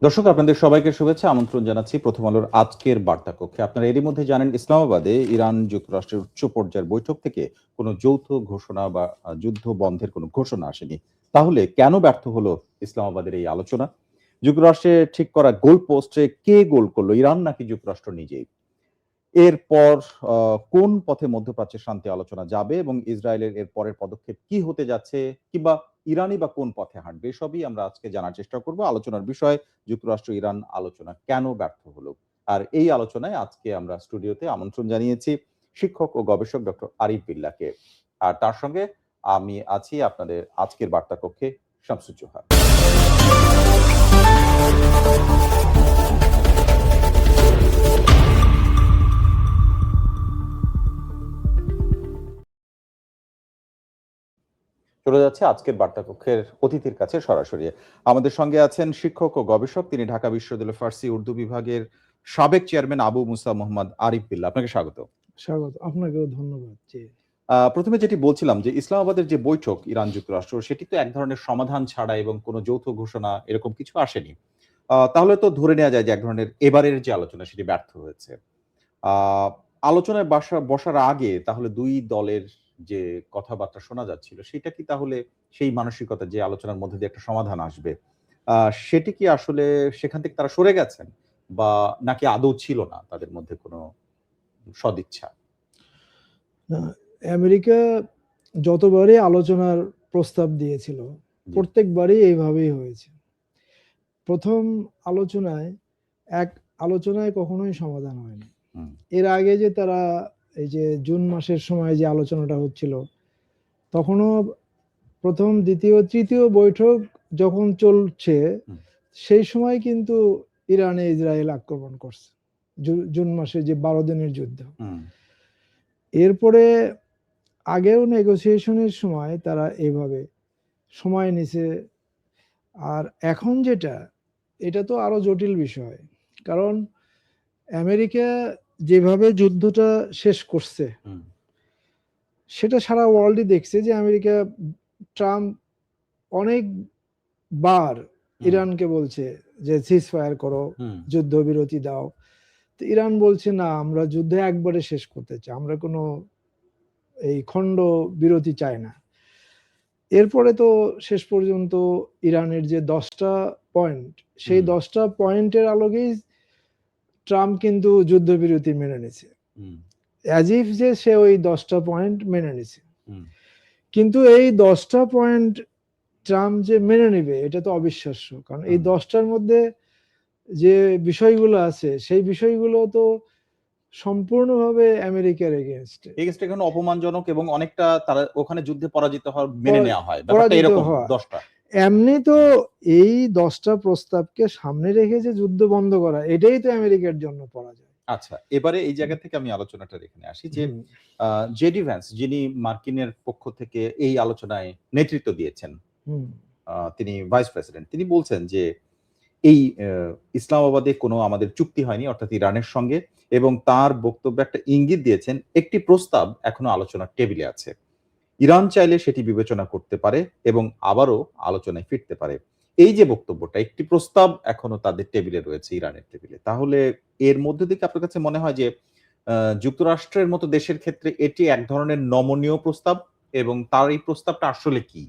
দর্শক, আপনাদের সবাইকে শুভেচ্ছা, আমন্ত্রণ জানাচ্ছি প্রথম আলোর আজকের বার্তা কক্ষে। আপনারা এরই মধ্যে জানেন, ইসলামাবাদে ইরান যুক্তরাষ্ট্রের উচ্চ পর্যায়ের বৈঠক থেকে কোনো যৌথ ঘোষণা বা যুদ্ধ বন্ধের কোনো ঘোষণা আসেনি। তাহলে কেন ব্যর্থ হলো ইসলামাবাদের এই আলোচনা? যুক্তরাষ্ট্রে ঠিক করা গোল পোস্টে কে গোল করলো, ইরান নাকি যুক্তরাষ্ট্র নিজেই? এরপর কোন পথে মধ্যপ্রাচ্যের শান্তি আলোচনা যাবে এবং ইসরায়েলের এর পরের পদক্ষেপ কি হতে যাচ্ছে, কিংবা ইরানই বা কোন পথে হাঁটবে, এসবই আমরা আজকে জানার চেষ্টা করব। আলোচনার বিষয় যুক্তরাষ্ট্র ইরান আলোচনা কেন ব্যর্থ হলো। আর এই আলোচনায় আজকে আমরা স্টুডিওতে আমন্ত্রণ জানিয়েছি শিক্ষক ও গবেষক ডক্টর আরিফ বিল্লাহকে। আর তার সঙ্গে আমি আছি আপনাদের আজকের বার্তা কক্ষে, শামসুজ্জোহা। চলে যাচ্ছে আজকের বার্তা কক্ষের অতিথির কাছে সরাসরি। আমাদের সঙ্গে আছেন শিক্ষক ও গবেষক, তিনি ঢাকা বিশ্ববিদ্যালয় ফার্সি উর্দু বিভাগের সাবেক চেয়ারম্যান আবু মুসা মোহাম্মদ আরিফ বিল্লাহ। আপনাকে স্বাগত। স্বাগত, আপনাকেও ধন্যবাদ। জি, প্রথমে যেটি বলছিলাম যে ইসলামাবাদের যে বৈঠক ইরান যুক্তরাষ্ট্র, সেটি তো এক ধরনের সমাধান ছাড়া এবং কোনো যৌথ ঘোষণা এরকম কিছু আসেনি। তাহলে তো ধরে নেওয়া যায় যে এক ধরনের এবারের যে আলোচনা সেটি ব্যর্থ হয়েছে। আহ আলোচনায় বসার আগে তাহলে দুই দলের যে কথাবার্তা শোনা যাচ্ছিল, সেটা কি তাহলে সেই মানসিকতা যে আলোচনার মধ্যে দিয়ে একটা সমাধান আসবে, সেটি কি আসলে সেখান থেকে তারা সরে গেছেন, বা নাকি আদৌ ছিল না তাদের মধ্যে কোনো সদিচ্ছা? না, আমেরিকা যতবারই আলোচনার প্রস্তাব দিয়েছিল জি। প্রত্যেকবারই এইভাবেই হয়েছে। প্রথম আলোচনায় কখনোই সমাধান হয়নি। হুম, এর আগে যে তারা এই যে জুন মাসের সময় যে আলোচনাটা হচ্ছিল, তখনও প্রথম, দ্বিতীয়, তৃতীয় বৈঠক যখন চলছে, হুম, সেই সময় কিন্তু ইরানে ইসরায়েল আক্রমণ করছে, জুন মাসে যে 12 দিনের যুদ্ধ। হুম, এরপরে আগেও নেগোসিয়েশনের সময় তারা এইভাবে সময় নিছে। আর এখন এটা তো আরো জটিল বিষয়, কারণ আমেরিকা যেভাবে যুদ্ধটা শেষ করছে, হুম, সেটা সারা ওয়ার্ল্ডই দেখছে যে ট্রাম্প অনেকবার ইরানকে বলছে যে সিজ ফায়ার করো, হুম, যুদ্ধবিরতি দাও। তো ইরান বলছে না, আমরা যুদ্ধ একবারে শেষ করতে চাই, আমরা কোনো এই খণ্ড বিরতি চাই না। এরপরে তো শেষ পর্যন্ত ইরানের যে 10টা পয়েন্ট, সেই 10টা পয়েন্টের আলোকেই ট্রাম্প কিন্তু যুদ্ধবিরতি মেনে নিছে, অ্যাজ ইফ যে সে ওই 10টা পয়েন্ট মেনে নিছে। কিন্তু এই 10টা পয়েন্ট ট্রাম্প যে মেনে নিবে, এটা তো অবিশ্বাস্য, কারণ এই 10টার মধ্যে যে বিষয়গুলো আছে, সেই বিষয়গুলো তো সম্পূর্ণভাবে আমেরিকার এগেইনস্ট, এখন অপমানজনক এবং অনেকটা তারা ওখানে যুদ্ধে পরাজিত হওয়ার মেনে নেওয়া হয়, ব্যাপারটা পরাজিত এরকম হওয়া। 10টা। এমনি তো এই 10টা প্রস্তাবকে সামনে রেখে যে যুদ্ধ বন্ধ করা, এটাই তো আমেরিকার জন্য পরাজয়। আচ্ছা, এবারে এই জায়গা থেকে আমি আলোচনাটার এখানে আসি যে জেডি ভ্যান্স, যিনি মার্কিনের পক্ষ থেকে এই আলোচনায় নেতৃত্ব দিয়েছেন, তিনি ভাইস প্রেসিডেন্ট, তিনি বলছেন যে এই ইসলামাবাদে কোনো আমাদের চুক্তি হয়নি, অর্থাৎ ইরানের সঙ্গে, এবং তার বক্তব্যে একটা ইঙ্গিত দিয়েছেন একটি প্রস্তাব এখনো আলোচনার টেবিলে আছে। ইরান চাইলে সেটি বিবেচনা করতে পারে এবং আবারও আলোচনায় ফিরতে পারে। এই যে বক্তব্যটা, একটি প্রস্তাব এখনো তাদের টেবিলে রয়েছে, ইরানের টেবিলে। তাহলে এর মধ্যে থেকে আপনার কাছে মনে হয় যে যুক্তরাষ্ট্রের মতো দেশের ক্ষেত্রে এটি এক ধরনের নমনীয় প্রস্তাব, এবং তার এই প্রস্তাবটা আসলে কি?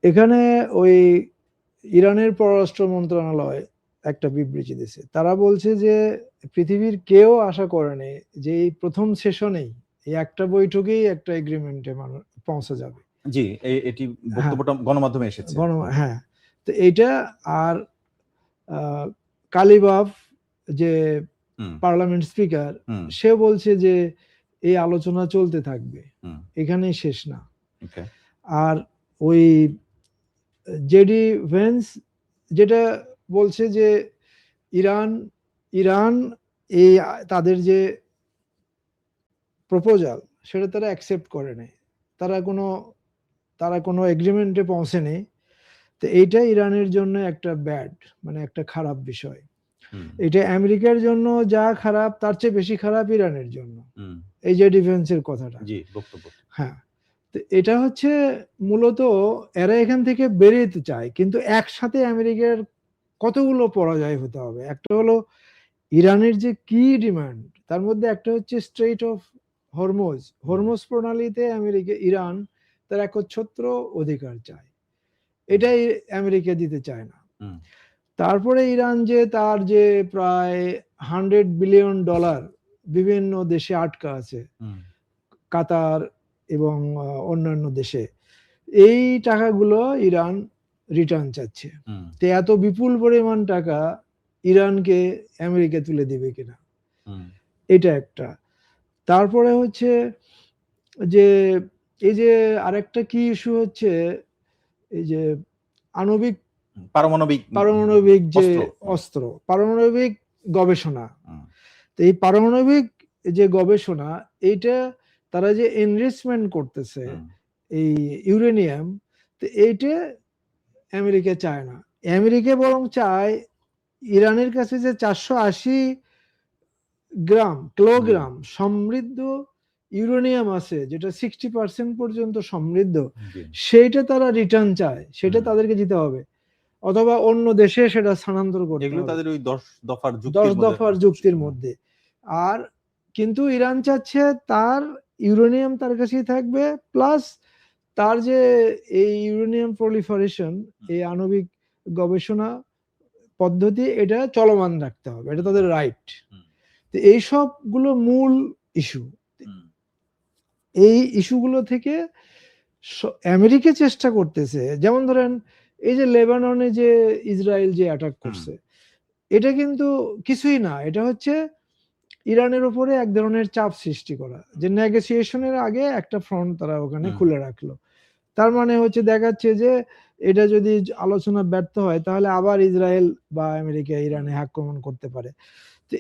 এখানে ওই ইরানের পররাষ্ট্র মন্ত্রণালয় একটা বিবৃতি দিয়েছে। তারা বলছে যে পৃথিবীর কেউ আশা করেনি যে এই প্রথম সেশনেই, এই একটা বৈঠকেই একটা এগ্রিমেন্টে পৌঁছে যাবে। জি, এটি বক্তব্যটা গণমাধ্যমে এসেছে। হ্যাঁ, তো এইটা। আর কালিবাফ, যে পার্লামেন্ট স্পিকার, সে বলছে যে এই আলোচনা চলতে থাকবে, এখানেই শেষ না। আর ওই জেডি ভেন্স যেটা বলছে যে ইরান এই তাদের যে প্রপোজাল, সেটা তারা অ্যাকসেপ্ট করে নাই, তারা কোনো এগ্রিমেন্টে পৌঁছেনি। তো এইটা ইরানের জন্য একটা মানে একটা খারাপ বিষয়। এটা আমেরিকার জন্য যা খারাপ, তার চেয়ে বেশি খারাপ ইরানের জন্য, এই যে ডিফেন্সের কথাটা। হ্যাঁ, তো এটা হচ্ছে মূলত এরা এখান থেকে বেরোতে চায়, কিন্তু একসাথে আমেরিকার কতগুলো পরাজয় হতে হবে। একটা হলো ইরানের যে কি ডিমান্ড, তার মধ্যে একটা হচ্ছে স্ট্রেইট অফ হরমুজ। হরমুজ প্রণালীতে ইরান তার একচ্ছত্র অধিকার চায়, এটাই আমেরিকা দিতে চায় না। তারপরে ইরান যে তার যে প্রায় $100 বিলিয়ন বিভিন্ন দেশে আটকা আছে, কাতার এবং অন্যান্য দেশে, এই টাকাগুলো ইরান রিটার্ন চাচ্ছে। তো এত বিপুল পরিমাণ টাকা ইরানকে আমেরিকা তুলে দিবে কিনা, এটা একটা। তারপরে হচ্ছে যে এই যে আরেকটা কি ইস্যু হচ্ছে, এই যে আণবিক পারমাণবিক যে অস্ত্র, পারমাণবিক গবেষণা। তো এই পারমাণবিক যে গবেষণা, এইটা তারা যে এনরিচমেন্ট করতেছে এই ইউরেনিয়াম, তো এইটা আমেরিকা চায় না। আমেরিকা বরং চায় ইরানের কাছে যে 480 কিলোগ্রাম সমৃদ্ধ ইউরেনিয়াম আছে, যেটা 60% পর্যন্ত সমৃদ্ধ, সেইটা তারা রিটার্ন চায়, সেটা তাদেরকে দিতে হবে, অথবা অন্য দেশে সেটা স্থানান্তর করতে হবে, তাদের ওই 10 দফার যুক্তির মধ্যে। আর কিন্তু ইরান চাচ্ছে তার ইউরেনিয়াম তার কাছেই থাকবে, প্লাস তার যে এই ইউরেনিয়াম প্রলিফারেশন, এই আণবিক গবেষণা পদ্ধতি, এটা চলমান রাখতে হবে, এটা তাদের রাইট। তো এই সবগুলো মূল ইস্যু। এই ইস্যুগুলো থেকে আমেরিকা চেষ্টা করতেছে, যেমন ধরেন এই যে লেবাননে যে ইসরায়েল যে অ্যাটাক করছে, এটা কিন্তু কিছুই না, এটা হচ্ছে ইরানের উপরে এক ধরনের চাপ সৃষ্টি করা, যে নেগোসিয়েশনের আগে একটা ফ্রন্ট তারা ওখানে খুলে রাখলো। তার মানে হচ্ছে দেখাচ্ছে যে এটা যদি আলোচনা ব্যর্থ হয়, তাহলে আবার ইসরায়েল বা আমেরিকা ইরানে আক্রমণ করতে পারে। তো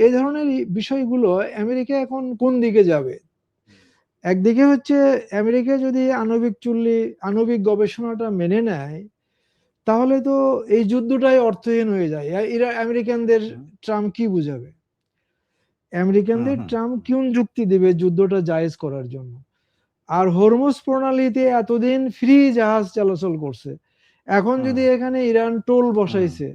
এই ধরনের বিষয়গুলো আমেরিকা এখন কোন দিকে যাবে? একদিকে হচ্ছে আমেরিকা যদি আণবিক গবেষণাটা মেনে নেয়, তাহলে তো এই যুদ্ধটাই অর্থহীন হয়ে যায়। আমেরিকানদের ট্রাম্প কি বুঝাবে? আমেরিকানদের ট্রাম্প কোন যুক্তি দিবে যুদ্ধটা জায়েজ করার জন্য? আর হরমুজ প্রণালীতে এতদিন ফ্রি জাহাজ চলাচল করছে, এখন যদি এখানে ইরান টোল বসাইছে,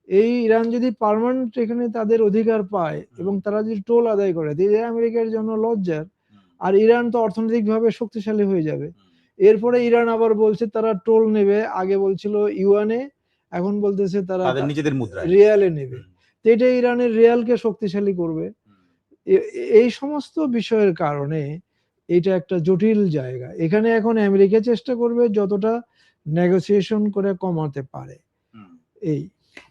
এই ইরান যদি পার্মানেন্ট এখানে তাদের অধিকার পায় এবং তারা যদি টোল আদায় করে, আমেরিকার জন্য লজ্জার। আর ইরান তো অর্থনৈতিকভাবে শক্তিশালী হয়ে যাবে। এরপরে ইরান আবার বলছে তারা টোল নেবে, আগে বলছিল ইউয়ানে, এখন বলতেছে তারা নিজেদের মুদ্রায় রিয়ালে নেবে। তো এটা ইরানের রিয়ালকে শক্তিশালী করবে। এই সমস্ত বিষয়ের কারণে এটা একটা জটিল জায়গা। এখানে এখন আমেরিকা চেষ্টা করবে যতটা নেগোসিয়েশন করে কমাতে পারে। এই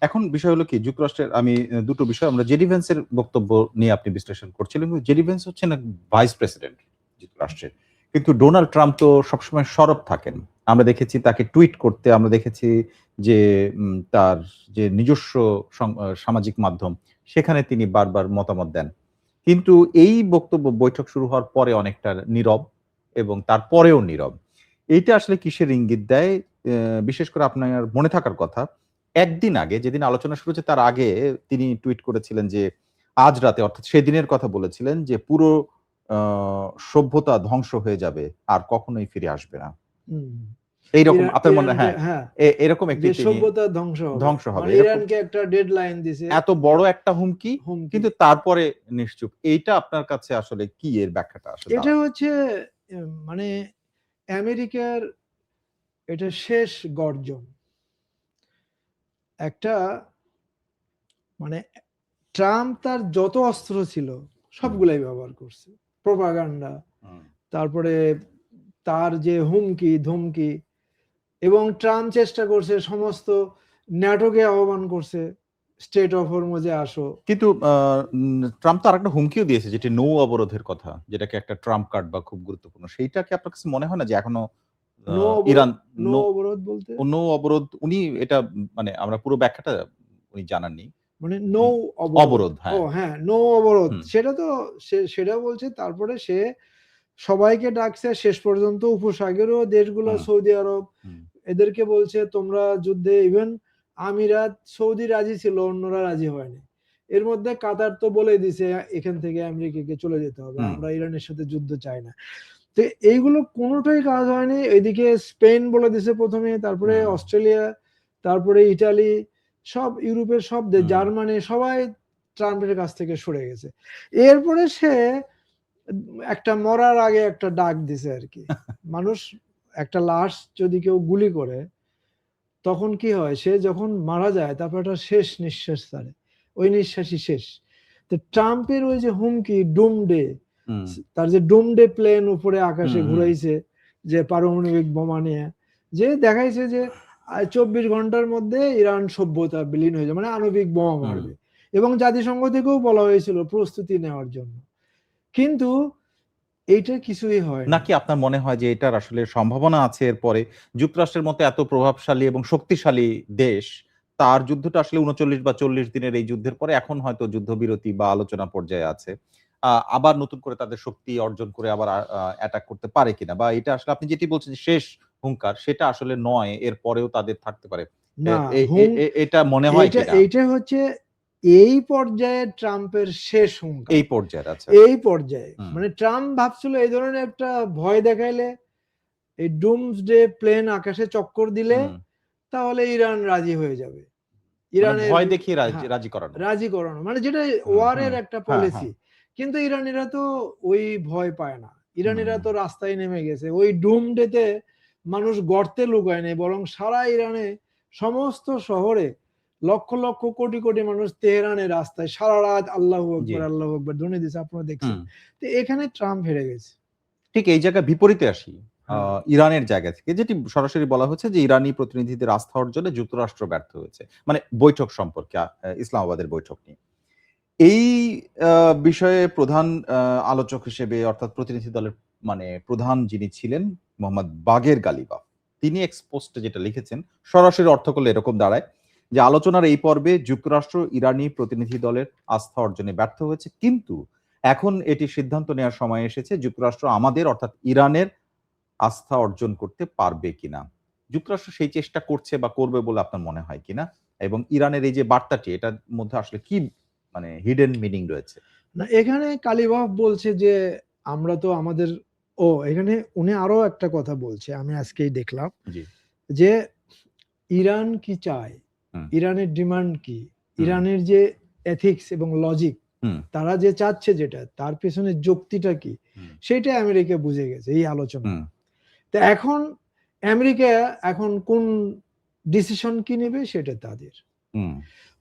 এখন বিষয় হলো কি, যুক্তরাষ্ট্রের আমি দুটো বিষয়, আমরা জেডি ভ্যান্সের বক্তব্য নিয়ে আপনি বিশ্লেষণ করছিলেন। জেডি ভ্যান্স হচ্ছেন ভাইস প্রেসিডেন্ট যুক্তরাষ্ট্রের, কিন্তু ডোনাল্ড ট্রাম্প তো সবসময় সরব থাকেন। আমরা দেখেছি তাকে টুইট করতে, আমরা দেখেছি যে তার যে নিজস্ব সামাজিক মাধ্যম, সেখানে তিনি বারবার মতামত দেন। কিন্তু এই বক্তব্য বৈঠক শুরু হওয়ার পরে অনেকটা নীরব, এবং তারপরেও নীরব। এইটা আসলে কিসের ইঙ্গিত দেয়? বিশেষ করে আপনার মনে থাকার কথা, একদিন আগে যেদিন আলোচনা শুরু হচ্ছে, তার আগে তিনি টুইট করেছিলেন যে আজ রাতে, অর্থাৎ সেদিনের কথা বলেছিলেন, যে পুরো সভ্যতা ধ্বংস হয়ে যাবে, আর কখনোই ফিরে আসবে না। এইরকম আপনার মনে? হ্যাঁ, এরকম একটি সভ্যতা ধ্বংস হবে, ইরানকে একটা ডেডলাইন দিয়েছে, এত বড় একটা হুমকি, কিন্তু তারপরে নিশ্চুপ। এইটা আপনার কাছে আসলে কি, এর ব্যাখ্যাটা আসলে? এটা হচ্ছে মানে আমেরিকার এটা শেষ গর্জন। একটা মানে ট্রাম্প তার যত অস্ত্র ছিল সবগুলাই ব্যবহার করছে, প্রোপাগান্ডা, তারপরে তার যে হুমকি ধমকি, এবং ট্রাম্প চেষ্টা করছে সমস্ত ন্যাটোকে আহ্বান করছে স্টেট অফ হরমুজে আসো। কিন্তু ট্রাম্প তো আরেকটা হুমকিও দিয়েছে, যেটি নৌ অবরোধের কথা, যেটাকে একটা ট্রাম্প কার্ড বা খুব গুরুত্বপূর্ণ। সেইটা কি আপনার কাছে মনে হয় না যে এখনো ইরান নৌ অবরোধ বলতে? নৌ অবরোধ, উনি এটা মানে আমরা পুরো ব্যাখ্যাটা উনি জানাননি। মানে নৌ অবরোধ, হ্যাঁ নৌ অবরোধ, সেটা তো সেটা বলছে। তারপরে সে সবাইকে ডাকছে, শেষ পর্যন্ত উপসাগরীয় দেশগুলো, সৌদি আরব, এদেরকে বলছে তোমরা যুদ্ধে, ইভেন আমিরাত, সৌদি রাজি ছিল, অন্যরা রাজি হয়নি। এর মধ্যে কাতার তো বলে দিছে এখান থেকে আমেরিকাকে চলে যেতে হবে, আমরা ইরানের সাথে যুদ্ধ চাই না। তো এইগুলো কোনোটাই কাজ হয়নি। এদিকে স্পেন বলে দিছে প্রথমে, তারপরে অস্ট্রেলিয়া, তারপরে ইটালি, সব ইউরোপের সব দেশ, হুম। জার্মানি সবাই ট্রাম্পের কাছ থেকে সরে গেছে। এরপরে সে একটা মরার আগে একটা ডাক দিছে আর কি। মানুষ একটা লাশ যদি কেউ গুলি করে তখন কি হয়, সে যখন মারা যায় তারপর একটা শেষ নিঃশ্বাস ছাড়ে, ওই নিঃশ্বাসই শেষ। তো ট্রাম্পের ওই যে হুমকি ডুমডে, হুম। তার যে ডুমডে প্লেন উপরে হুম, আকাশে হুম। ঘুরাইছে যে পারমাণবিক বোমা নিয়ে, যে দেখাইছে যে 24 ঘন্টার মধ্যে ইরান সভ্যতা বিলীন হয়ে যাবে, মানে আণবিক বোমা হুম। মারবে। এবং জাতিসংঘ থেকেও বলা হয়েছিল প্রস্তুতি নেওয়ার জন্য, কিন্তু এইটা কিছুই হয় না। নাকি আপনার মনে হয় যে এটার আসলে সম্ভাবনা আছে এরপরে যুক্তরাষ্ট্রের মতো এত প্রভাবশালী এবং শক্তিশালী দেশ তার যুদ্ধটা আসলে ৩৯ বা ৪০ দিনের এই যুদ্ধের পরে এখন হয়তো যুদ্ধবিরতি বা আলোচনা পর্যায়ে আছে। আবার নতুন করে তাদের শক্তি অর্জন করে আবার অ্যাটাক করতে পারে কিনা? বা এটা আসলে আপনি যেটি বলছেন যে শেষ হুঙ্কার সেটা আসলে নয়, এরপরেও তাদের থাকতে পারে। এ না, এ এ এ এটা মনে হয় এইটা কিনা? এইটা হচ্ছে এই পর্যায়ে ট্রাম্পের শেষ হুঙ্কার। এই পর্যায়ের আচ্ছা। এই পর্যায়ে হুম, মানে ট্রাম্প ভাবছিল এই ধরনের একটা ভয় দেখাইলে, এই ডুমসডে প্লেন আকাশে চক্কর দিলে হুম। তাহলে ইরান রাজি হয়ে যাবে। মানে ইরানের ভয় দেখিয়ে হ্যাঁ, রাজি করানো। রাজি করানো, মানে যেটা হুম, হুম। ওয়ারের একটা হ্যাঁ, হ্যাঁ। পলিসি। কিন্তু ইরানিরা তো ওই ভয় পায় না। ইরানিরা হুম, তো রাস্তায় নেমে গেছে। ওই ডুমডেতে মানুষ গর্তে লুকায় নাই, বরং সারা ইরানে সমস্ত শহরে লক্ষ লক্ষ কোটি কোটি মানুষ তেহরানের রাস্তায় সারা রাত আল্লাহু জি। আকবার আল্লাহু আকবার ধ্বনি দিছে, আপনারা দেখছেন। হুম। তো এখানে ট্রাম্প হেরে গেছে। ঠিক এই জায়গায় বিপরীতে আসি। আ হ্যাঁ, ইরানের জায়গা থেকে যেটি সরাসরি বলা হচ্ছে যে ইরানি প্রতিনিধিদের আস্থা অর্জনে যুক্তরাষ্ট্র ব্যর্থ হয়েছে। মানে বৈঠক সম্পর্কে ইসলামাবাদের বৈঠক নিয়ে। এই আ বিষয়ে প্রধান আ আলোচক হিসেবে অর্থাৎ প্রতিনিধি দলের মানে প্রধান যিনি ছিলেন মোহাম্মদ বাগের গালিবাফ। তিনি এক্সপোস্টে যেটা লিখেছেন সরাসরি অর্থ করলে এরকম দাঁড়ায় যে আলোচনার এই পর্বে যুক্তরাষ্ট্র ইরানি প্রতিনিধি দলের আস্থা অর্জনে ব্যর্থ হয়েছে। কিন্তু এখন এটি সিদ্ধান্ত নেওয়ার সময় এসেছে যুক্তরাষ্ট্র আমাদের অর্থাৎ ইরানের আস্থা অর্জন করতে পারবে কিনা? যুক্তরাষ্ট্র সেই চেষ্টা করছে বা করবে বলে আপনার মনে হয় কিনা? এবং ইরানের এই যে বার্তাটি এটার মধ্যে আসলে কি মানে হিডেন মিনিং রয়েছে? না এখানে কালিবাফ বলছে যে আমরা তো আমাদের, এখানে উনি আরো একটা কথা বলছে, আমি আজকেই দেখলাম জি। যে ইরান কি চায়? হুম, ইরানের ডিমান্ড কি? হুম, ইরানের যে এথিক্স এবং লজিক, হুম, তারা যে চাচ্ছে যেটা, তার পেছনে যুক্তিটা কি? হুম, সেইটা আমেরিকা বুঝে গেছে এই আলোচনায়। হুম, তো এখন আমেরিকা এখন কোন ডিসিশন কি নেবে সেটা তাদের। হুম,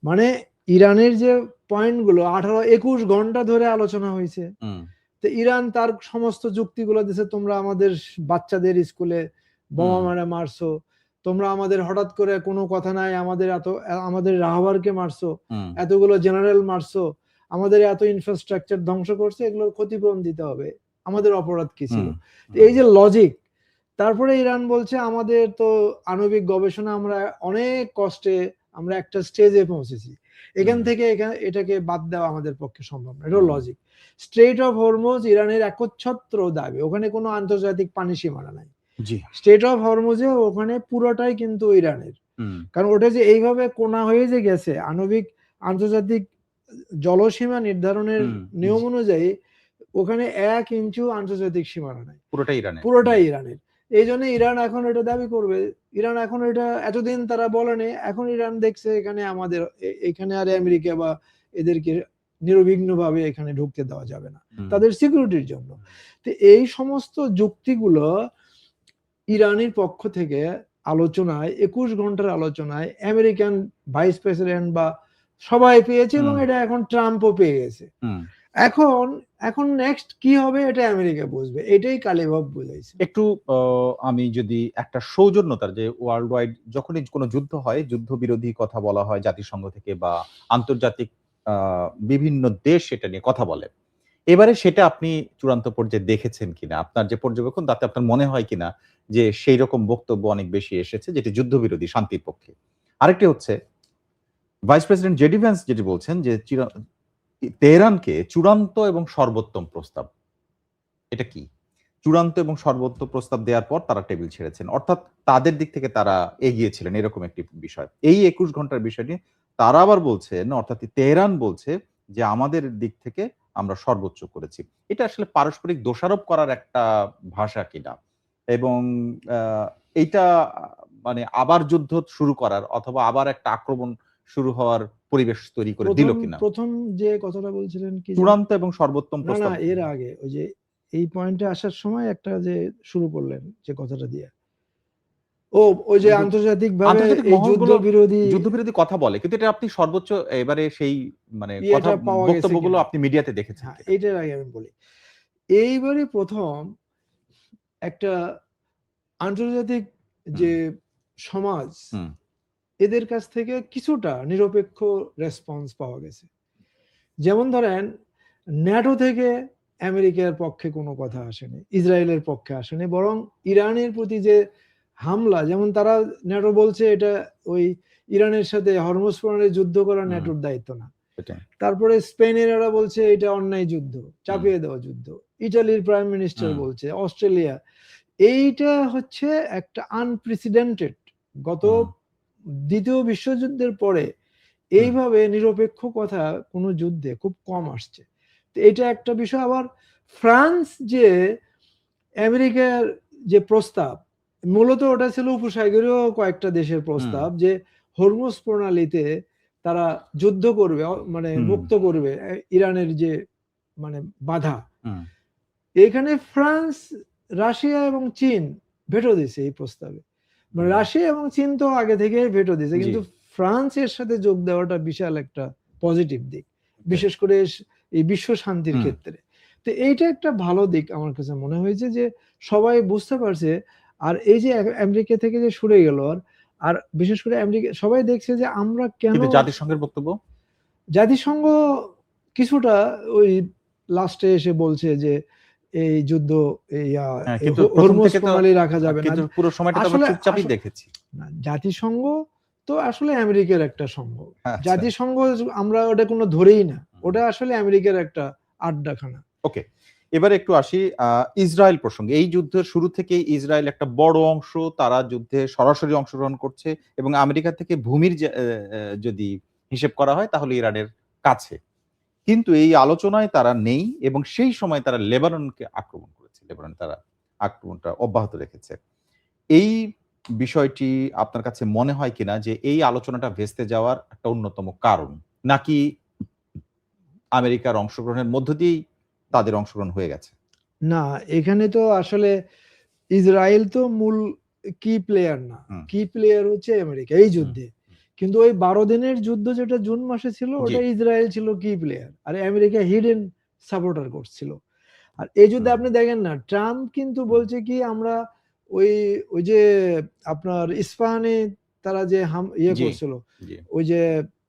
মানে ইরানের যে পয়েন্ট গুলো 18-21 ঘন্টা ধরে আলোচনা হয়েছে। হুম, তো ইরান তার সমস্ত যুক্তিগুলো দিছে, তোমরা আমাদের বাচ্চাদের স্কুলে বোমা হুম, মেরে মারছো, তোমরা আমাদের হঠাৎ করে কোনো কথা নাই আমাদের আমাদের রাহবারকে মারছো, হুম, এতগুলো জেনারেল মারছো, আমাদের এত ইনফ্রাস্ট্রাকচার ধ্বংস করছে, এগুলোর ক্ষতিপূরণ দিতে হবে, আমাদের অপরাধ কি ছিল? হুম, তো হুম, এই যে লজিক, তারপরে ইরান বলছে আমাদের তো আণবিক গবেষণা আমরা অনেক কষ্টে আমরা একটা স্টেজে পৌঁছেছি, এখান হুম, থেকে এটাকে বাদ দেওয়া আমাদের পক্ষে সম্ভব না, এটা হুম, লজিক। স্ট্রেট অফ হরমুজ ইরানের একচ্ছত্র দাবি, ওখানে কোনো আন্তর্জাতিক পানি সীমানা নাই। জি, স্ট্রেট অফ হরমুজে ওখানে পুরোটাই কিন্তু ইরানের। হুম, কারণ ওটা যে এইভাবে কোনা হয়ে যে গেছে আণবিক আন্তর্জাতিক জলসীমা নির্ধারণের হুম, নিয়ম জি, অনুযায়ী, ওখানে ১ ইঞ্চিও আন্তর্জাতিক সীমানা নাই। পুরোটাই ইরানের। হুম, পুরোটাই ইরানের। এইজন্য ইরান এখন এটা দাবি করবে। ইরান এখন এটা এতদিন তারা বলেনি। এখন ইরান দেখছে এখানে আমাদের এখানে আর আমেরিকা বা এদেরকে নিরবিঘ্নভাবে এখানে ঢুকতে দেওয়া যাবে না, হুম, তাদের সিকিউরিটির জন্য। হুম, তো এই সমস্ত যুক্তিগুলো ইরানের পক্ষ থেকে আলোচনায় ২১ ঘন্টার আলোচনায় আমেরিকান ভাইস প্রেসিডেন্ট বা সবাই পেয়েছে এবং হুম, এটা এখন ট্রাম্পও পেয়ে গেছে। হুম। এখন এখন নেক্সট কি হবে এটা আমেরিকা বুঝবে। এটাই কালিবাফ বুঝাইছে। একটু অ আমি যদি একটা সৌজন্যতার যে ওয়ার্লড ওয়াইড যখনই কোনো যুদ্ধ হয়, যুদ্ধবিরোধী কথা বলা হয় জাতিসংঘ থেকে বা আন্তর্জাতিক আ বিভিন্ন দেশ সেটা নিয়ে কথা বলে। এবারে সেটা আপনি চূড়ান্ত পর্যায়ে দেখেছেন কিনা? আপনার যে পর্যবেক্ষণ তাতে আপনার মনে হয় কিনা যে সেইরকম বক্তব্য অনেক বেশি এসেছে যেটি যুদ্ধবিরোধী শান্তির পক্ষে? আরেকটি হচ্ছে ভাইস প্রেসিডেন্ট জেডি ভ্যান্স যেটি বলছেন যে তেহরানকে চূড়ান্ত এবং সর্বোত্তম প্রস্তাব। এটা কি? চূড়ান্ত এবং সর্বোত্তম প্রস্তাব দেওয়ার পর তারা টেবিল ছেড়েছেন। অর্থাৎ তাদের দিক থেকে তারা এগিয়েছিলেন এরকম একটি বিষয়। এই ২১ ঘন্টার বিষয় নিয়ে তারা আবার বলছেন অর্থাৎ তেহরান বলছে যে আমাদের দিক থেকে আমরা সর্বোচ্চ করেছি। এটা আসলে পারস্পরিক দোষারোপ করার একটা ভাষা কিনা? এবং আ এইটা মানে আবার যুদ্ধ শুরু করার অথবা আবার একটা আক্রমণ শুরু হওয়ার পরিবেশ তৈরি করে দিল কিনা? প্রথম যে কথাটা বলছিলেন কি যেন? চূড়ান্ত এবং সর্বোত্তম না, না, প্রস্তাব। এর আগে ওই যে এই পয়েন্টে আসার সময় একটা যে শুরু করলেন যে কথাটা দিয়ে। ওই যে আন্তর্জাতিকভাবে আন্তর্জাতিক এই মহলগুলো যুদ্ধবিরোধী কথা বলে। কিন্তু এটা আপনি সর্বোচ্চ এবারে সেই মানে কথা ইয়েটা পাওয়া গেছে বক্তব্যগুলো কিনা? আপনি মিডিয়াতে দেখেছেন হ্যাঁ, কিনা? এইটার আগে আমি বলি। এইবারই ১ম একটা আন্তর্জাতিক হুম, যে সমাজ, হুম, এদের কাছ থেকে কিছুটা নিরপেক্ষ রেসপন্স পাওয়া গেছে। যেমন ধরেন, ন্যাটো থেকে আমেরিকার পক্ষে কোনো কথা আসেনি, ইসরায়েলের পক্ষে আসেনি, বরং ইরানের প্রতি যে হামলা, যেমন তারা ন্যাটো বলছে এটা ওই ইরানের সাথে হরমুজ প্রণালী যুদ্ধ করা হুম, ন্যাটোর দায়িত্ব না। সেটাই। তারপরে স্পেনের এরা বলছে এটা অন্যায় যুদ্ধ, চাপিয়ে দেওয়া যুদ্ধ। ইটালির প্রাইম মিনিস্টার হুম, বলছে, অস্ট্রেলিয়া। এইটা হচ্ছে একটা আনপ্রেসিডেন্টেড। গত হুম, দ্বিতীয় বিশ্বযুদ্ধের পরে হুম, এইভাবে নিরপেক্ষ কথা কোনো যুদ্ধে খুব কম আসছে। তো এটা একটা বিষয়। আবার ফ্রান্স যে আমেরিকার যে প্রস্তাব, মূলত ওটা ছিল উপসাগরীয় কয়েকটা দেশের হুম, প্রস্তাব যে হরমুজ প্রণালীতে তারা যুদ্ধ করবে, মানে হুম, মুক্ত করবে ইরানের যে মানে বাধা। হুম, এখানে ফ্রান্স, রাশিয়া এবং চীন ভেটো দিছে এই প্রস্তাবে। মানে হুম, রাশিয়া এবং চীন তো আগে থেকেই ভেটো দিছে, জি, কিন্তু ফ্রান্সের সাথে যোগ দেওয়াটা বিশাল একটা পজিটিভ দিক, ওকে, বিশেষ করে এই বিশ্ব শান্তির হুম, ক্ষেত্রে। তো এইটা একটা ভালো দিক আমার কাছে মনে হয়েছে যে সবাই বুঝতে পারছে। আর এই যে আমেরিকা থেকে যে সরে গেল, আর বিশেষ করে আমেরিকা, সবাই দেখছে যে আমরা কেন। কিন্তু জাতিসংঘের বক্তব্য? জাতিসংঘ কিছুটা ওই লাস্টে এসে বলছে যে এই যুদ্ধ, এই হ্যাঁ, কিন্তু ১ম হরমুজ থেকে তো প্রণালী রাখা যাবে না। কিন্তু পুরো সময়টা তো আমরা আসলে চুপচাপই দেখেছি। না, জাতিসংঘ তো আসলে আমেরিকার একটা সংঘ। আচ্ছা, জাতিসংঘ আমরা ওটা কোনো ধরেই না। হুম, ওটা আসলে আমেরিকার একটা আড্ডাখানা। ওকে। এবারে একটু আসি ইসরায়েল প্রসঙ্গে। এই যুদ্ধের শুরু থেকেই ইসরায়েল একটা বড় অংশ তারা যুদ্ধে সরাসরি অংশগ্রহণ করছে এবং আমেরিকা থেকে ভূমির যে যদি হিসেব করা হয় তাহলে ইরানের কাছে। কিন্তু এই আলোচনায় তারা নেই এবং সেই সময় তারা লেবাননকে আক্রমণ করেছে। লেবাননে তারা আক্রমণটা অব্যাহত রেখেছে। এই বিষয়টি আপনার কাছে মনে হয় কিনা যে এই আলোচনাটা ভেস্তে যাওয়ার একটা অন্যতম কারণ? নাকি আমেরিকার অংশগ্রহণের মধ্য দিয়েই তাদের অংশগ্রহণ হয়ে গেছে? না, এখানে তো আসলে ইসরায়েল তো মূল কি প্লেয়ার না। হুম, কি প্লেয়ার হচ্ছে আমেরিকা এই হুম, যুদ্ধে। কিন্তু ওই ১২ দিনের যুদ্ধ যেটা জুন মাসে ছিল, জি, ওটা ইসরায়েল ছিল কি প্লেয়ার। আর আমেরিকা হিডেন সাপোর্টার করছিল। আর এই যুদ্ধে হুম, আপনি দেখেন না, ট্রাম্প কিন্তু হুম, বলছে কি আমরা ওই ওই যে আপনার ইস্পাহানে তারা যে ইয়ে জি, করছিল, জি, ওই যে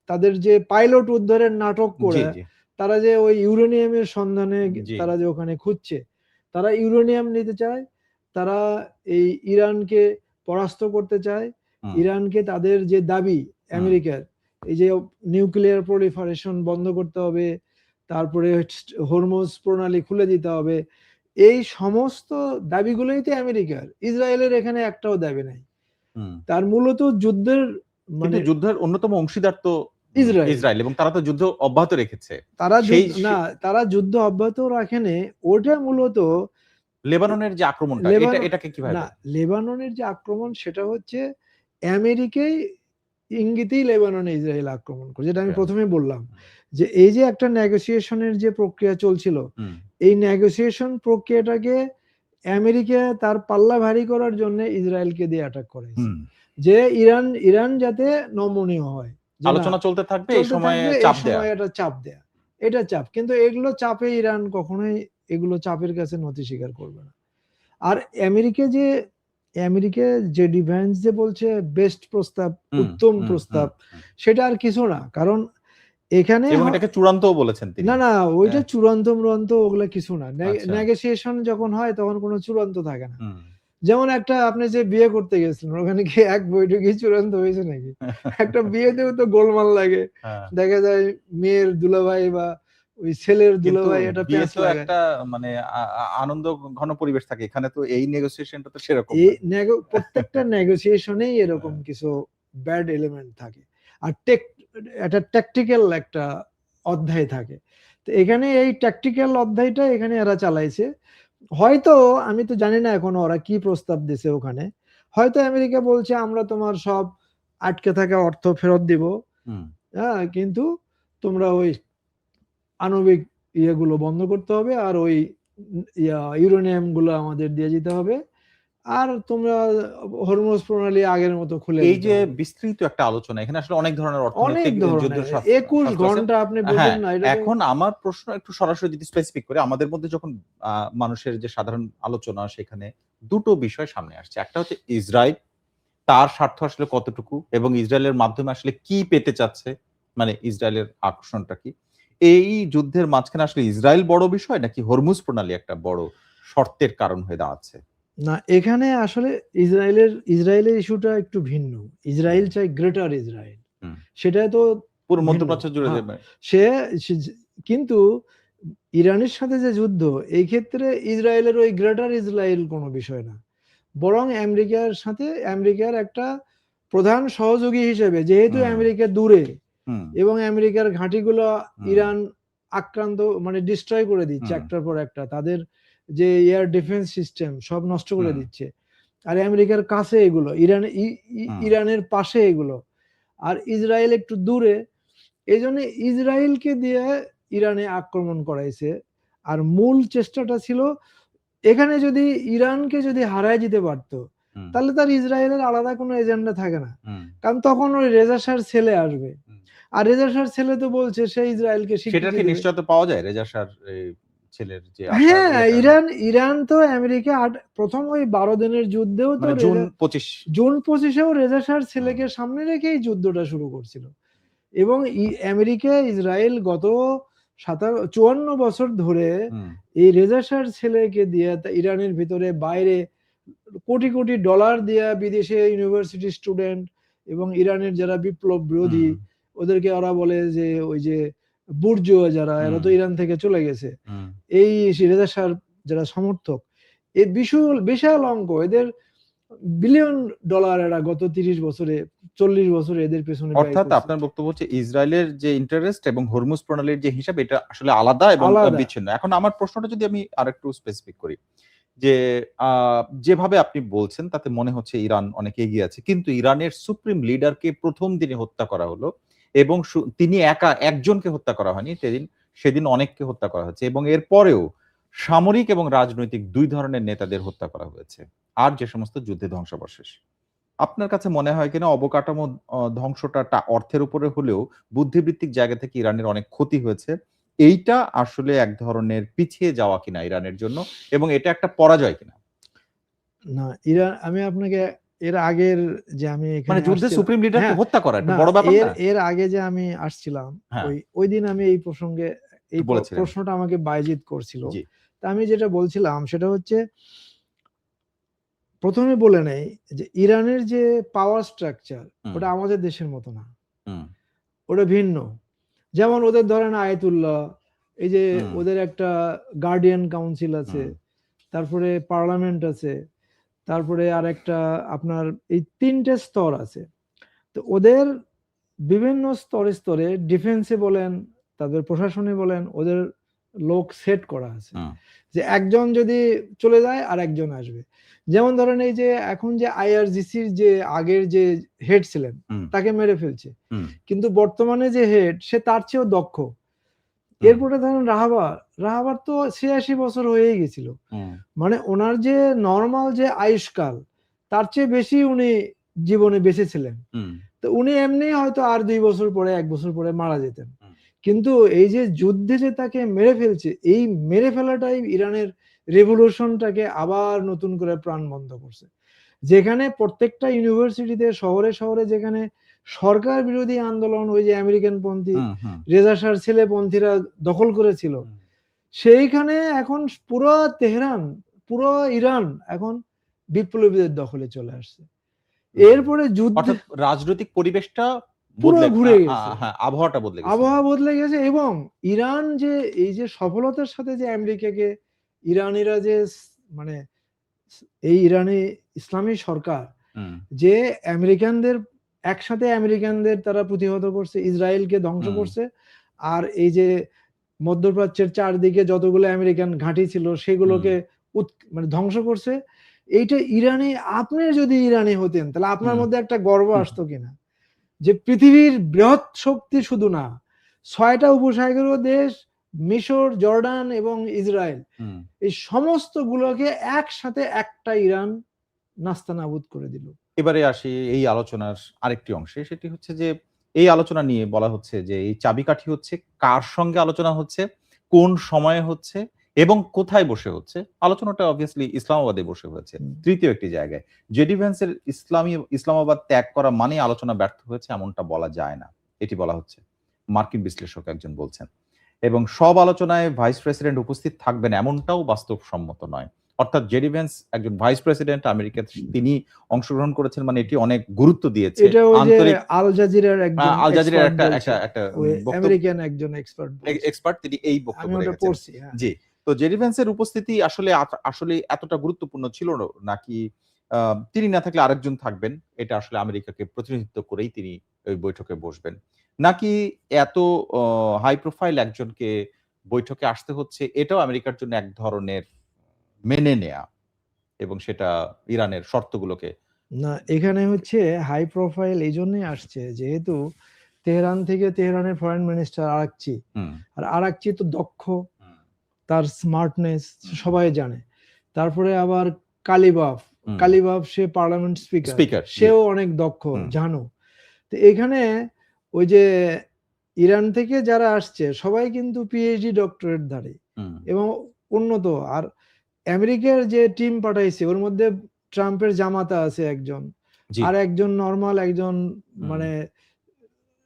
তাদের যে পাইলট উদ্ধারের নাটক জি, করে, জি, তারা যে ওই ইউরেনিয়ামের সন্ধানে জি, তারা যে ওখানে খুঁজছে, তারা ইউরেনিয়াম নিতে চায়। তারা এই ইরানকে পরাস্ত করতে চায়। হুম, ইরানকে তাদের যে দাবি হুম, আমেরিকার, এই যে নিউক্লিয়ার প্রলিফারেশন বন্ধ করতে হবে, তারপরে হরমুজ প্রণালী খুলে দিতে হবে। এই সমস্ত দাবিগুলোই তো আমেরিকার। ইসরায়েলের এখানে একটাও দাবি নাই। হুম। তার মূলত যুদ্ধের কিন্তু মানে যুদ্ধের অন্যতম অংশীদার তো ইসরায়েল। ইসরায়েল এবং তারা তো যুদ্ধ অব্যাহত রেখেছে। তারা সেই না, তারা যুদ্ধ অব্যাহত রাখেনি। ওটা মূলত লেবাননের যে আক্রমণটা লেবানন এটাকে কিভাবে না, দেখেন? লেবাননের যে আক্রমণ সেটা হচ্ছে আমেরিকাই ইঙ্গিতেই লেবাননে ইসরায়েল আক্রমণ করে। যেটা আমি ওকে। ১ম এই বললাম। হুম, যে এই যে একটা নেগোসিয়েশন এর যে প্রক্রিয়া চলছিল, হুম, এই নেগোসিয়েশন প্রক্রিয়াটাকে আমেরিকা তার পাল্লা ভারী করার জন্য ইসরায়েলকে দিয়ে অ্যাটাক করাইছে। হুম। যে ইরান যাতে নমনীয় হয়। যে না, আলোচনা চলতে থাকবে এই চলতে সময়ে থাকবে, এই চাপ দেয়া। সময় এটা চাপ দেয়া। এটা চাপ। কিন্তু এগুলো চাপে ইরান কখনোই এগুলো চাপের কাছে নতি স্বীকার করবে না। আর আমেরিকা যে আমেরিকা যে ডিফেন্স যে বলছে বেস্ট প্রস্তাব, হুম, উত্তম হুম, হুম, প্রস্তাব, হুম। সেটা আর কিছু না। কারণ এখানে এবং এটাকে চূড়ান্তও বলেছেন তিনি। না, না, ওইটা অ্যা চূড়ান্ত-মুড়ান্ত ওগুলা কিছু না। আচ্ছা। নেগোসিয়েশন যখন হয় তখন কোনো চূড়ান্ত থাকে না। হুম। যেমন একটা আপনি যে বিয়ে করতে গেছিলেন, ওখানে কি এক বৈঠকেই চূড়ান্ত হয়েছে নাকি? একটা বিয়েতেও তো গোলমাল লাগে। হ্যাঁ। দেখা যায় মেয়ের দুলাভাই বা ওই ছেলের কিন্তু দুলাভাই এটা বিয়ে প্যাঁচ তো লাগায়। একটা মানে আ আ আনন্দ ঘন পরিবেশ থাকে। এখানে তো এই নেগোসিয়েশনটা তো সেরকম এই না। প্রত্যেকটা নেগোসিয়েশনেই এরকম হ্যাঁ। কিছু ব্যাড এলিমেন্ট থাকে। আর একটা ট্যাকটিক্যাল একটা অধ্যায় থাকে। তো এখানে এই ট্যাকটিক্যাল অধ্যায়টা এখানে এরা চালাইছে। হয়তো আমি তো জানি না এখনো ওরা কি প্রস্তাব দিছে ওখানে। হয়তো আমেরিকা বলছে আমরা তোমার সব আটকে থাকা অর্থ ফেরত দিব। হুম। হ্যাঁ, কিন্তু তোমরা ওই আণবিক ইয়েগুলো বন্ধ করতে হবে, আর ওই ইউরেনিয়াম গুলো আমাদের দিয়ে যেতে হবে, আর তোমরা হরমুজ প্রণালী আগের মতো খুলে এই দিতে যে হবে। বিস্তৃত একটা আলোচনা, এখানে আসলে অনেক ধরনের অনেক অর্থনৈতিক যুদ্ধ ধরনের 21 শাস্ত্র আছে। ঘন্টা আপনি হ্যাঁ, বোঝেন না, এটা তো এখন আমার প্রশ্ন একটু সরাসরি যদি স্পেসিফিক করে, আমাদের মধ্যে যখন মানুষের যে সাধারণ আলোচনা, সেখানে দুটো বিষয় সামনে আসছে। একটা হচ্ছে ইসরায়েল, তার স্বার্থ আসলে কতটুকু এবং ইসরায়েলের মাধ্যমে আসলে কি পেতে চাচ্ছে, মানে ইসরায়েলের আকর্ষণটা কি? এই যুদ্ধের মাঝখানে আসলে ইসরায়েল বড় বিষয় নাকি হরমুজ প্রণালী একটা বড় শর্তের কারণ হয়ে দাঁড়াচ্ছে? না, এখানে আসলে ইসরায়েলের ইস্যুটা একটু ভিন্ন। ইসরায়েল হুম, চাই গ্রেটার ইসরায়েল। হুম। সেটা তো পুরো ভিন্ন। মধ্যপ্রাচ্য জুড়ে হ্যাঁ, দেবে। সে সে যে কিন্তু ইরানের সাথে যে যুদ্ধ, এই ক্ষেত্রে ইসরায়েলের ওই গ্রেটার ইসরায়েল কোনো বিষয় না। বরং আমেরিকার সাথে আমেরিকার একটা প্রধান সহযোগী হিসেবে, যেহেতু হুম, আমেরিকা দূরে হুম, এবং আমেরিকার ঘাঁটিগুলো হুম, ইরান আক্রান্ত মানে ডিস্ট্রয় করে দিচ্ছে হুম, একটার পর একটা। তাদের যে এয়ার ডিফেন্স সিস্টেম সব নষ্ট করে হুম, দিচ্ছে। আর আমেরিকার কাছে এগুলো, হুম। ইরানের পাশে এগুলো। আর ইসরায়েল একটু দূরে। এইজন্য ইসরায়েলকে দিয়ে ইরানে আক্রমণ করাইছে। আর মূল চেষ্টাটা ছিল, এখানে যদি ইরানকে যদি হারায় যেতে পারতো, হুম, তাহলে তার ইসরায়েলের আলাদা কোনো এজেন্ডা থাকে না। হুম, কারণ তখন ওই রেজা শাহর ছেলে আসবে। হুম। আর রেজা শাহর ছেলে তো বলছে সে ইসরায়েলকে সেটার স্বীকৃতি কি দেবে। নিশ্চয়তা পাওয়া যায় রেজা শাহর এই ছেলের যে আসার হ্যাঁ, ইয়েটা? ইরান তো আমেরিকা প্রথম ওই ১২ দিনের যুদ্ধেও তো মানে জুন ২৫। জুন ২৫-এও রেজা শাহর হুম, ছেলেকে সামনে রেখেই যুদ্ধটা শুরু করছিল। এবং আমেরিকা ইসরায়েল গত ৫৪ বছর ধরে হুম, এই রেজা শাহর ছেলেকে দিয়ে ইরানের ভিতরে বাইরে কোটি কোটি ডলার দিয়া বিদেশে ইউনিভার্সিটি স্টুডেন্ট এবং ইরানের যারা বিপ্লব হুম, বিরোধী, ওদেরকে ওরা বলে যে ওই যে বুর্জোয়া যারা, এরা হুম, তো ইরান থেকে চলে গেছে। হুম। এই রেজা শাহর যারা সমর্থক, এই বিশাল বিশাল অঙ্ক এদের, বিলিয়ন ডলার এরা গত ৩০ বছরে ৪০ বছরে এদের পেছনে ব্যয় অর্থাৎ করছে। আপনার বক্তব্য হচ্ছে ইসরায়েলের যে ইন্টারেস্ট এবং হরমুজ প্রণালীর যে হিসাব, এটা আসলে আলাদা এবং আলাদা। বিচ্ছিন্ন। এখন আমার প্রশ্নটা যদি আমি আরেকটু স্পেসিফিক করি, যে আ যেভাবে আপনি বলছেন তাতে মনে হচ্ছে ইরান অনেক এগিয়ে আছে। কিন্তু ইরানের সুপ্রিম লিডারকে ১ম দিনে হত্যা করা হলো এবং তিনি একা একজনকে হত্যা করা হয়নি। সেদিন অনেককে হত্যা করা হয়েছে এবং এরপরেও সামরিক এবং রাজনৈতিক ২ ধরনের নেতাদের হত্যা করা হয়েছে। আর যে সমস্ত যুদ্ধে ধ্বংসাবশেষ। আপনার কাছে মনে হয় কিনা অবকাঠামো ধ্বংসটা অর্থের উপরে হলেও বুদ্ধিবৃত্তিক জায়গা থেকে ইরানের অনেক ক্ষতি হয়েছে। এইটা আসলে এক ধরনের পিছিয়ে যাওয়া কিনা ইরানের জন্য এবং এটা একটা পরাজয় কিনা? না, আমি আপনাকে এর আগের যে আমি মানে এখানে যুদ্ধে আসছিলাম, সুপ্রিম লিডারকে হ্যাঁ, হত্যা করা একটা না, বড় ব্যাপার এর না? এর আগে যে আমি আসছিলাম, হ্যাঁ, ওইদিন আমি এই প্রসঙ্গে এই বলেছিলেন। প্রশ্নটা আমাকে বায়েজিদ করছিল। জি। তা আমি যেটা বলছিলাম সেটা হচ্ছে, ১ম এ বলে নেই যে ইরানের যে পাওয়ার স্ট্রাকচার, হুম, ওটা আমাদের দেশের মতো না। হুম, ওটা ভিন্ন। যেমন ওদের ধরেন আয়াতুল্লাহ, এই যে হুম, ওদের একটা গার্ডিয়ান কাউন্সিল আছে, হুম, তারপরে পার্লামেন্ট আছে, তারপরে আরেকটা আপনার এই ৩ টে স্তর আছে। তো ওদের বিভিন্ন স্তরে স্তরে ডিফেন্সে বলেন, তাদের প্রশাসনে বলেন, ওদের লোক সেট করা আছে। হুম, যে একজন যদি চলে যায় আরেকজন আসবে। যেমন ধরেন এই যে এখন যে আইআরজিসির যে আগের যে হেড ছিলেন, হুম, তাকে মেরে ফেলছে। হুম, কিন্তু বর্তমানে যে হেড, সে তার চেয়েও দক্ষ। হুম, এরপরে ধরেন রাহাবার তো ৮৬ বছর হয়েই গেছিল। হুম, মানে উনার যে নরমাল যে আয়ুষ্কাল, তার চেয়ে বেশি উনি জীবনে বেঁচে ছিলেন। হুম, তো উনি এমনিই হয়তো আর ২ বছর পরে ১ বছর পরে মারা যেতেন। হুম, কিন্তু এই যে যুদ্ধে যে তাকে মেরে ফেলছে, এই মেরে ফেলাটাই ইরানের রেভোলিউশনটাকে আবার নতুন করে প্রাণবন্ত করছে। যেখানে প্রত্যেকটা ইউনিভার্সিটিতে শহরে, শহরে যেখানে সরকার বিরোধী আন্দোলন ওই যে আমেরিকানপন্থী হুম, হুম, রেজা শাহর ছেলেপন্থীরা দখল করেছিল, হুম, সেইখানে এখন পুরো তেহরান, পুরো ইরান এখন বিপ্লবীদের দখলে চলে আসছে। হুম। এরপরে যুদ্ধে অর্থাৎ রাজনৈতিক পরিবেশটা পুরো ঘুরে আ গেছে। হ্যাঁ, আবহাওয়াটা বদলে গেছে মনে আবহাওয়া হয়। বদলে গেছে এবং ইরান যে এই যে সফলতার সাথে যে আমেরিকাকে ইরানিরা যে মানে এই ইরানি ইসলামী সরকার হুম, যে আমেরিকানদের একসাথে আমেরিকানদের তারা প্রতিহত করছে, ইসরায়েলকে ধ্বংস হুম, করছে। আর এই যে মধ্যপ্রাচ্যের চারদিকে যতগুলো আমেরিকান ঘাঁটি ছিল হুম, সেগুলোকে মানে ধ্বংস করছে। এইটা ইরানি, আপনি যদি ইরানি হতেন তাহলে আপনার হুম, মধ্যে একটা গর্ব হুম। আসতো কিনা? যে পৃথিবীর বৃহৎ শক্তি শুধু না, 6টা উপসাগরীয় দেশ, মিশর, জর্ডান এবং ইসরায়েল, এই সমস্ত গুলোকে একসাথে একটা ইরান নাস্তানাবুদ করে দিল। এবারে আসি এই আলোচনার আরেকটি অংশে, সেটি হচ্ছে যে এই আলোচনা নিয়ে বলা হচ্ছে যে এই চাবিকাঠি হচ্ছে কার সঙ্গে আলোচনা হচ্ছে, কোন সময়ে হচ্ছে এবং কোথায় বসে হচ্ছে। আলোচনাটা অবভিয়াসলি ইসলামাবাদে বসে হয়েছে, তৃতীয় একটি জায়গায়। জেডি ভ্যান্সের ইসলামাবাদ ত্যাগ করা মানে আলোচনা ব্যর্থ হয়েছে এমনটা বলা যায় না, এটি বলা হচ্ছে, মার্কিন বিশ্লেষক একজন বলছেন। এবং সব আলোচনায় ভাইস প্রেসিডেন্ট উপস্থিত থাকবেন এমনটাও বাস্তবসম্মত নয়। অর্থাৎ জেডি ভ্যান্স একজন ভাইস প্রেসিডেন্ট, আমেরিকার তিনি অংশগ্রহণ করেছেন মানে এটি অনেক গুরুত্ব দিয়েছে। এটা ওই যে আন্তরিক আল জাজিরার একজন আল জাজিরার এক্সপার্ট বলছে, একটা ওই বক্তব্য, আমেরিকান একজন এক্সপার্ট বলছে, এক্সপার্ট তিনি এই আমি বক্তব্য ওটা রেখেছেন। পড়ছি। হ্যাঁ, জি। তো জেডি ভ্যান্সের উপস্থিতি আসলে আসলে এতটা গুরুত্বপূর্ণ ছিল নাকি তিনি না থাকলে আরেকজন থাকবেন, এটা আসলে আমেরিকাকে প্রতিনিধিত্ব করেই তিনি ওই বৈঠকে বসবেন, নাকি এত হাই প্রোফাইল একজনকে বৈঠকে আসতে হচ্ছে এটাও আমেরিকার জন্য এক ধরনের মেনে নেয়া এবং সেটা ইরানের শর্তগুলোকে না এখানে হচ্ছে হাই প্রোফাইল এই জন্যই আসছে যেহেতু তেহরান থেকে তেহরানের ফরেন মিনিস্টার আরাকচি, আর আরাকচি তো দক্ষ, তার স্মার্টনেস সবাই জানে। তারপরে আবার কালিবাফ সে পার্লামেন্ট স্পিকার, সেও অনেক দক্ষ, জানো। তো এখানে ওই যে ইরান থেকে যারা আসছে সবাই কিন্তু পিএইচডি ডক্টরেট ধারী এবং উন্নত। আর আমেরিকার যে টিম পাঠাইছে ওর মধ্যে ট্রাম্পের জামাতা আছে একজন, আর একজন নরমাল একজন মানে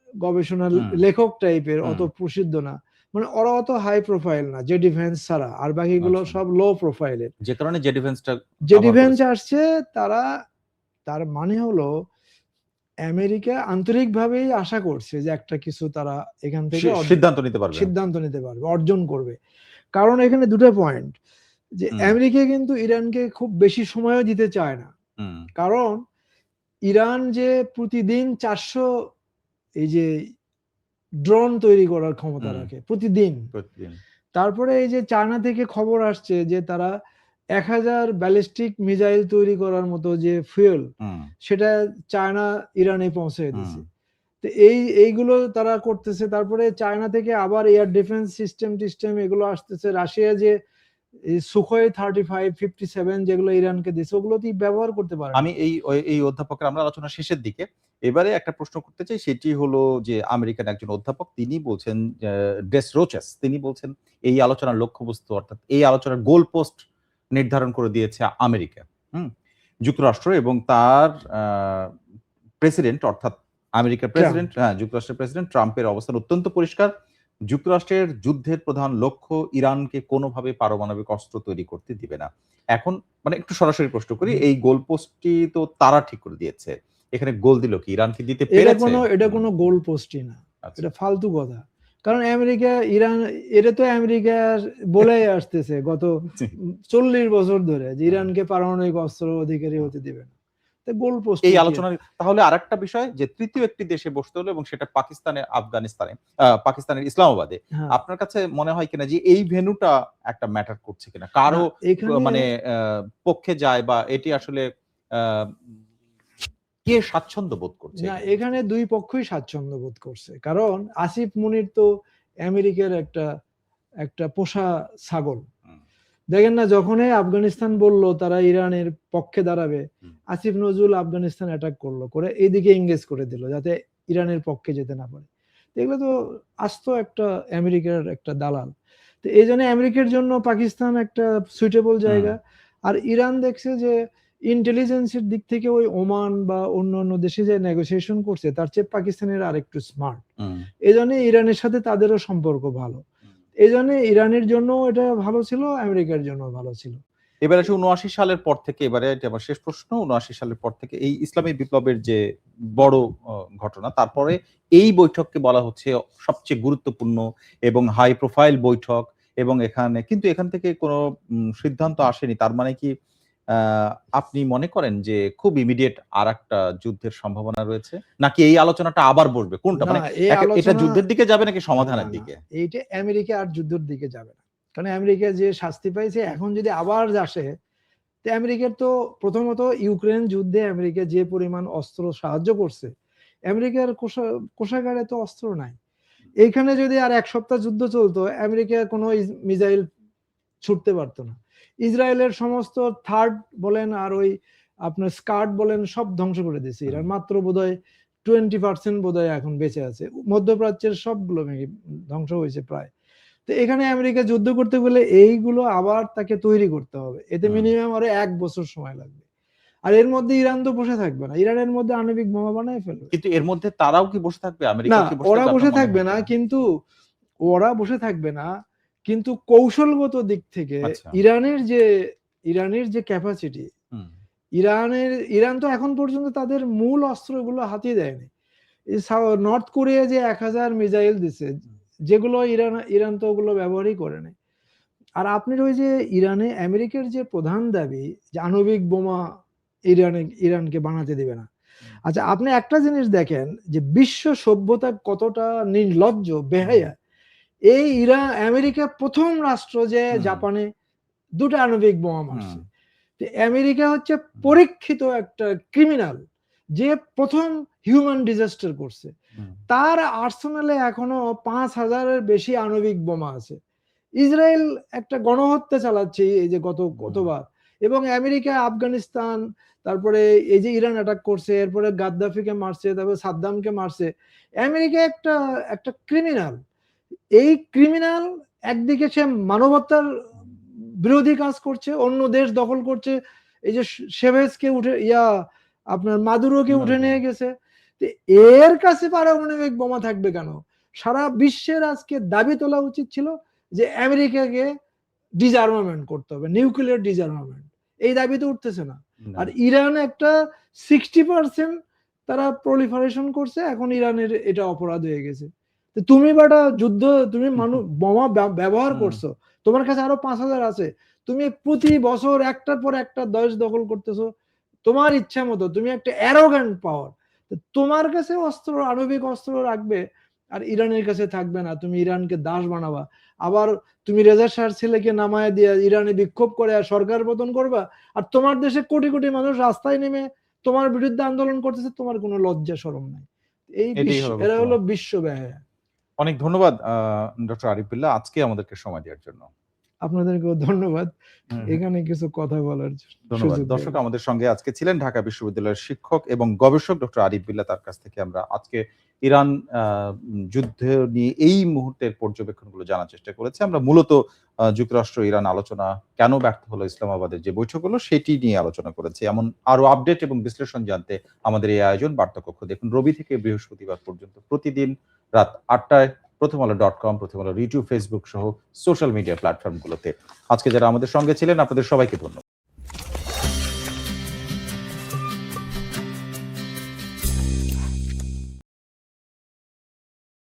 গবেষণা লেখক টাইপের, অত প্রসিদ্ধ না, মানে ওরা অত হাই প্রোফাইল না জেডি ভ্যান্স ছাড়া, আর বাকিগুলো সব লো প্রোফাইলের। যে কারণে জেডি ভ্যান্স আসছে, তার মানে হলো আমেরিকা আন্তরিকভাবেই আশা করছে যে একটা কিছু তারা এখান থেকে সিদ্ধান্ত নিতে পারবে, অর্জন করবে। কারণ এখানে দুটো পয়েন্ট, যে আমেরিকা কিন্তু ইরানকে খুব বেশি সময়ও দিতে চায় না, কারণ ইরান যে প্রতিদিন 400 এই যে ড্রোন তৈরি করার ক্ষমতা রাখে প্রতিদিন। তারপরে এই যে চায়না থেকে খবর আসছে যে তারা 1000 ব্যালিস্টিক মিসাইল তৈরি করার মতো যে ফুয়েল, সেটা চায়না ইরানে পৌঁছে দিয়েছে। তো এইগুলো তারা করতেছে। তারপরে চায়না থেকে আবার এয়ার ডিফেন্স সিস্টেম এগুলো আসতেছে। রাশিয়া যে সুখোই 35, 57 যেগুলো ইরানকে দিচ্ছে ওগুলো তো ব্যবহার করতে পারে। আমি এই অধ্যাপকের আমরা আলোচনা শেষের দিকে এবারে একটা প্রশ্ন করতে চাই, সেটি হলো যে আমেরিকান একজন অধ্যাপক তিনি বলছেন, ডেস রোচেস, তিনি বলছেন এই আলোচনার লক্ষ্যবস্তু অর্থাৎ এই আলোচনার গোল পোস্ট নির্ধারণ করে দিয়েছে আমেরিকা, যুক্তরাষ্ট্র এবং তার প্রেসিডেন্ট অর্থাৎ আমেরিকার প্রেসিডেন্ট, যুক্তরাষ্ট্রের প্রেসিডেন্ট ট্রাম্পের অবস্থান অত্যন্ত পরিষ্কার। যুক্তরাষ্ট্রের যুদ্ধের প্রধান লক্ষ্য ইরানকে কোনোভাবে পারমাণবিক অস্ত্র তৈরি করতে দিবে না। এখন মানে একটু সরাসরি প্রশ্ন করি, এই গোল পোস্টটি তো তারা ঠিক করে দিয়েছে, এখানে গোল দিল কি ইরান কি দিতে পেরেছে? এটা কোনো গোল পোস্টই না, এটা ফালতু কথা। কারণ আমেরিকা ইরান এটা তো আমেরিকা বলে আসতেছে গত 40 বছর ধরে যে ইরানকে পারমাণবিক অস্ত্র অধিকারী হতে দিবে না। গোল পোস্ট এই আলোচনার তাহলে আরেকটা বিষয় যে তৃতীয় একটি দেশে বসতে হলো এবং সেটা পাকিস্তানের ইসলামাবাদে, আপনার কাছে মনে হয় কিনা যে এই ভেন্যুটা একটা ম্যাটার করছে কিনা, কারো মানে পক্ষে যায়, বা এটি আসলে কে স্বাচ্ছন্দ্য বোধ করছে? না এখানে দুই পক্ষই স্বাচ্ছন্দ্য বোধ করছে, কারণ আসিফ মুনির তো আমেরিকার একটা পোষা ছাগল। দেখেন না, যখনই আফগানিস্তান বললো তারা ইরানের পক্ষে দাঁড়াবে, আসিফ নজরুল আফগানিস্তান অ্যাটাক করে এইদিকে এঙ্গেজ করে দিল যাতে ইরানের পক্ষে যেতে না পারে। এগুলো তো আস্ত একটা আমেরিকার একটা দালাল। তো এই জন্য আমেরিকার জন্য পাকিস্তান একটা সুইটেবল জায়গা। আর ইরান দেখছে যে ইন্টেলিজেন্সের দিক থেকে ওই ওমান বা অন্যান্য দেশে যে নেগোসিয়েশন করছে তার চেয়ে পাকিস্তানের আরেকটু স্মার্ট, এই জন্য ইরানের সাথে তাদেরও সম্পর্ক ভালো, এই জন্য ইরানের জন্য এটা ভালো ছিল, আমেরিকার জন্য ভালো ছিল। এবারে 79 সালের পর থেকে, এবারে এটা আমার শেষ প্রশ্ন, 79 সালের পর থেকে এই ইসলামী বিপ্লবের যে বড় ঘটনা, তারপরে এই বৈঠককে বলা হচ্ছে সবচেয়ে গুরুত্বপূর্ণ এবং হাই প্রোফাইল বৈঠক, এবং এখান থেকে কোনো সিদ্ধান্ত আসেনি। তার মানে কি আপনি মনে করেন যে খুব ইমিডিয়েট আর একটা যুদ্ধের সম্ভাবনা রয়েছে, নাকি এই আলোচনাটা আবার বসবে? কোনটা মানে এটা যুদ্ধের দিকে যাবে নাকি সমাধানের দিকে? এইটা আমেরিকা আর যুদ্ধের দিকে যাবে না, কারণ আমেরিকা যে শাস্তি পাইছে এখন যদি আবার আসে, তো আমেরিকার তো প্রথমত ইউক্রেন যুদ্ধে আমেরিকা যে পরিমাণ অস্ত্র সাহায্য করছে আমেরিকার কোষাগারে তো অস্ত্র নাই। এইখানে যদি আর 1 সপ্তাহ যুদ্ধ চলতো, আমেরিকা কোনো মিসাইল ছুটতে পারতো না। ইসরায়েলের সমস্ত থার্ড বলেন আর ওই আপনার স্কার্ট বলেন সব ধ্বংস করে দিয়েছে ইরান। মাত্র বোধহয় 20% বোধহয় এখন বেঁচে আছে। মধ্যপ্রাচ্যের সবগুলো ধ্বংস হয়েছে প্রায়। তো এখানে আমেরিকা যুদ্ধ করতে গেলে এইগুলো আবার তাকে তৈরি করতে হবে। এতে মিনিমাম আরো 1 বছর সময় লাগবে। আর এর মধ্যে ইরান তো বসে থাকবে না। ইরানের মধ্যে আণবিক বোমা বানায় ফেলবে। কিন্তু এর মধ্যে তারাও কি বসে থাকবে? আমেরিকা না, কি বসে ওরা থাকবে? বসে আপনার মনে থাকবে হয় না, কিনা? কিন্তু ওরা বসে থাকবে না, কিন্তু কৌশলগত দিক থেকে আচ্ছা। ইরানের যে ক্যাপাসিটি, হুম, ইরান তো এখন পর্যন্ত তাদের মূল অস্ত্রগুলো হাতিয়ে দেয়নি। নর্থ কোরিয়া যে 1000 মিসাইল দিছে, যেগুলো ইরান তো ওগুলো ব্যবহারই করে নাই। আর আপনার ওই যে আমেরিকার যে প্রধান দাবি যে আণবিক বোমা ইরানকে বানাতে দিবে না। আচ্ছা, আপনি একটা জিনিস দেখেন যে বিশ্ব সভ্যতা কতটা নির্লজ্জ, বেহায়া। এই আমেরিকা প্রথম রাষ্ট্র যে জাপানে 2টা আণবিক বোমা মারছে। আমেরিকা হচ্ছে পরীক্ষিত একটা ক্রিমিনাল, যে প্রথম হিউম্যান ডিজাস্টার করছে। তার আর্সেনালে এখনো 5000-এর বেশি আণবিক বোমা আছে। ইসরায়েল একটা গণহত্যা চালাচ্ছে এই যে কতবার, এবং আমেরিকা আফগানিস্তান, তারপরে এই যে ইরান অ্যাটাক করছে, এরপরে গাদ্দাফিকে মারছে, তারপরে সাদ্দামকে মারছে। আমেরিকা একটা ক্রিমিনাল। এই ক্রিমিনাল একদিকে সে মানবতার বিরোধী কাজ করছে, অন্য দেশ দখল করছে। এই যে শেভেজকে আপনার মাদুরোকে উঠে নিয়ে গেছে। এর কাছে পারমাণবিক বোমা থাকবে কেন? সারা বিশ্বের আজকে দাবি তোলা উচিত ছিল যে আমেরিকাকে ডিসআর্মামেন্ট করতে হবে, নিউক্লিয়ার ডিসআর্মামেন্ট। এই দাবি তো উঠতেছে না। আর ইরান একটা 60% তারা প্রলিফারেশন করছে, এখন ইরানের এটা অপরাধ হয়ে গেছে। তুমি বাটা যুদ্ধ, তুমি বোমা ব্যবহার করছো, তোমার কাছে আরো 5000 আছে, তুমি প্রতি বছর একটার পর একটা দেশ দখল করতেছো তোমার ইচ্ছা মতো। তুমি একটা অ্যারোগ্যান্ট পাওয়ার, তোমার কাছে আণবিক অস্ত্র রাখবে আর ইরানের কাছে থাকবে না। তুমি ইরানকে দাস বানাবা, আবার তুমি রেজা শাহর ছেলেকে নামায় দিয়ে ইরানে বিক্ষোভ করে আর সরকার পতন করবা, আর তোমার দেশে কোটি কোটি মানুষ রাস্তায় নেমে তোমার বিরুদ্ধে আন্দোলন করতেছে, তোমার কোনো লজ্জা শরম নাই। এরা হলো বিশ্ব বেহায়া। অনেক ধন্যবাদ ডক্টর আরিফ বিল্লাহ আজকে আমাদেরকে সময় দেওয়ার জন্য। আপনাদেরকেও ধন্যবাদ এখানে কিছু কথা বলার জন্য। ধন্যবাদ। দর্শক, আমাদের সঙ্গে আজকে ছিলেন ঢাকা বিশ্ববিদ্যালয়ের শিক্ষক এবং গবেষক ডক্টর আরিফ বিল্লাহ। তার কাছ থেকে আমরা আজকে ইরান যুদ্ধ নিয়ে এই মুহূর্তের পর্যবেক্ষণগুলো জানার চেষ্টা করেছি। আমরা মূলত যুক্তরাষ্ট্র ইরান আলোচনা কেন ব্যর্থ হলো, ইসলামাবাদের যে বৈঠক হলো সেটি নিয়ে আলোচনা করেছি। এমন আরো আপডেট এবং বিশ্লেষণ জানতে আমাদের এই আয়োজন বার্তাকক্ষ দেখুন রবি থেকে বৃহস্পতিবার পর্যন্ত প্রতিদিন রাত 8টায় প্রথমআলো.com, প্রথম আলোর ইউটিউব, ফেসবুক সহ সোশ্যাল মিডিয়া প্ল্যাটফর্মগুলোতে। আজকে যারা আমাদের সঙ্গে ছিলেন আপনাদের সবাইকে ধন্যবাদ।